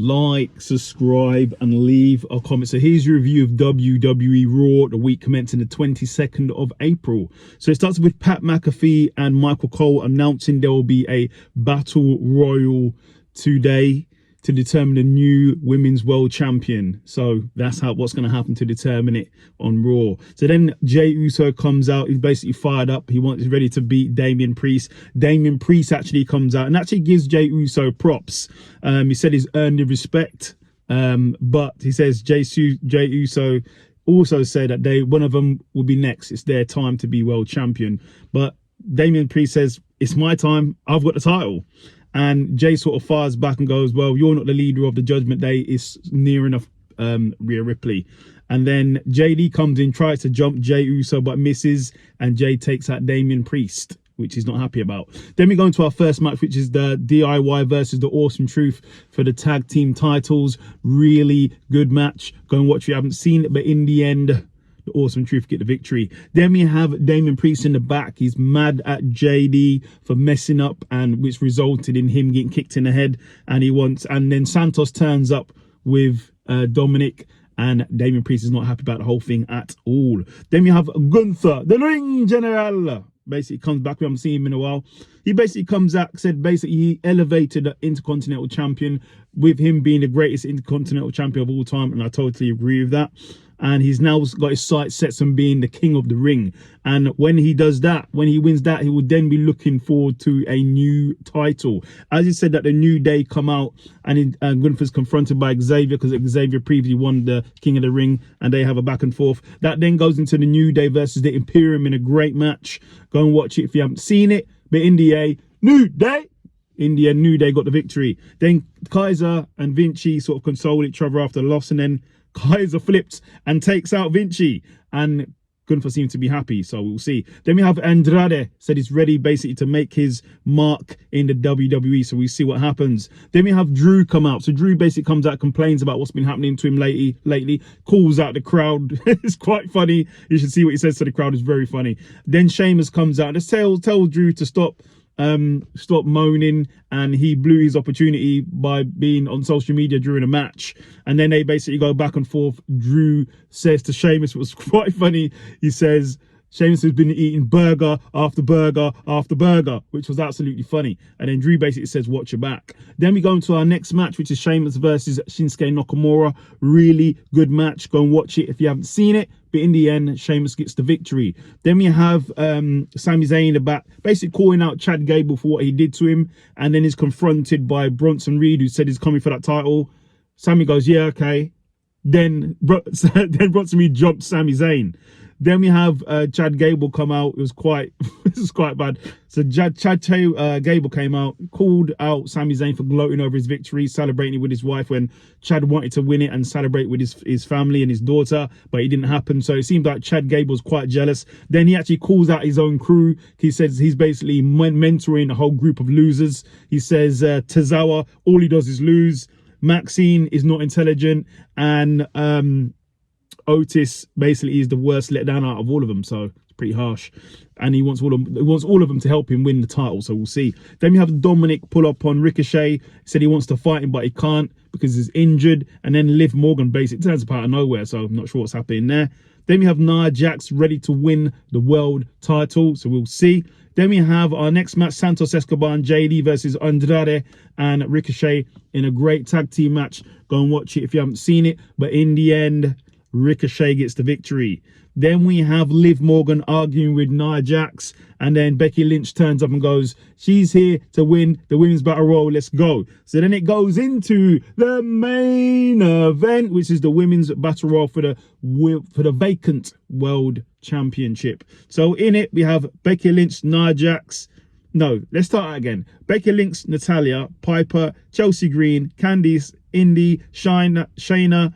like, subscribe, and leave a comment. So here's your review of WWE Raw, the week commencing the 22nd of April. So it starts with Pat McAfee and Michael Cole announcing there will be a battle royal today to determine the new women's world champion. So that's what's going to happen to determine it on Raw. So then Jey Uso comes out. He's basically fired up. He's ready to beat Damian Priest. Damian Priest actually comes out and actually gives Jey Uso props. He said he's earned the respect, but he says Jey Uso also said that one of them will be next. It's their time to be world champion. But Damian Priest says, it's my time. I've got the title. And Jay sort of fires back and goes, well, you're not the leader of the Judgment Day. It's near enough Rhea Ripley. And then JD comes in, tries to jump Jey Uso, but misses. And Jay takes out Damian Priest, which he's not happy about. Then we go into our first match, which is the DIY versus the Awesome Truth for the tag team titles. Really good match. Go and watch if you haven't seen it. But in the end, the Awesome Truth get the victory. Then we have Damian Priest in the back. He's mad at JD for messing up, and which resulted in him getting kicked in the head. And then Santos turns up with Dominic, and Damian Priest is not happy about the whole thing at all. Then we have Gunther, the Ring General. Basically comes back. We haven't seen him in a while. He basically comes out, said basically he elevated the Intercontinental Champion with him being the greatest Intercontinental Champion of all time, and I totally agree with that. And he's now got his sights set on being the King of the Ring. And when he does that, when he wins that, he will then be looking forward to a new title. As he said that the New Day come out, and Gunther's confronted by Xavier, because Xavier previously won the King of the Ring, and they have a back and forth. That then goes into the New Day versus the Imperium in a great match. Go and watch it if you haven't seen it. But in the end, New Day got the victory. Then Kaiser and Vinci sort of console each other after the loss, and then Kaiser flips and takes out Vinci, and Gunther seems to be happy, so we'll see. Then we have Andrade, said he's ready basically to make his mark in the WWE, so we see what happens. Then we have Drew come out. So Drew basically comes out, complains about what's been happening to him lately, calls out the crowd. It's quite funny. You should see what he says to the crowd. It's very funny. Then Sheamus comes out and tells Drew to stop moaning, and he blew his opportunity by being on social media during a match. And then they basically go back and forth. Drew says to Sheamus, it was quite funny, he says Sheamus has been eating burger after burger after burger, which was absolutely funny. And then Drew basically says, watch your back. Then we go into our next match, which is Sheamus versus Shinsuke Nakamura. Really good match. Go and watch it if you haven't seen it. But in the end, Sheamus gets the victory. Then we have Sami Zayn in the back, basically calling out Chad Gable for what he did to him. And then he's confronted by Bronson Reed, who said he's coming for that title. Sami goes, yeah, okay. Then Bronson Reed jumped Sami Zayn. Then we have Chad Gable come out. It was quite, this is quite bad. So Chad Gable came out, called out Sami Zayn for gloating over his victory, celebrating with his wife when Chad wanted to win it and celebrate with his family and his daughter, but it didn't happen. So it seemed like Chad Gable was quite jealous. Then he actually calls out his own crew. He says he's basically mentoring a whole group of losers. He says Tozawa, all he does is lose. Maxine is not intelligent, and Otis basically is the worst letdown out of all of them, so it's pretty harsh. And he wants all of them to help him win the title, so we'll see. Then we have Dominic pull up on Ricochet. Said he wants to fight him, but he can't because he's injured. And then Liv Morgan basically turns up out of nowhere, so I'm not sure what's happening there. Then we have Nia Jax ready to win the world title, so we'll see. Then we have our next match, Santos Escobar and JD versus Andrade and Ricochet in a great tag team match. Go and watch it if you haven't seen it. But in the end, Ricochet gets the victory. Then we have Liv Morgan arguing with Nia Jax, and then Becky Lynch turns up and goes, she's here to win the Women's Battle Royal, let's go. So then it goes into the main event, which is the Women's Battle Royal for the vacant World Championship. So in it, we have Becky Lynch, Nia Jax. No, let's start again. Becky Lynch, Natalya, Piper, Chelsea Green, Candice, Indy, Shayna,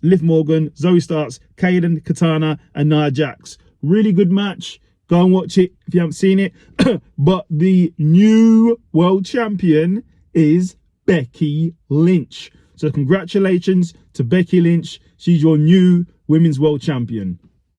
Liv Morgan, Zoe Starks, Kaden, Katana, and Nia Jax. Really good match. Go and watch it if you haven't seen it. But the new world champion is Becky Lynch. So congratulations to Becky Lynch. She's your new women's world champion.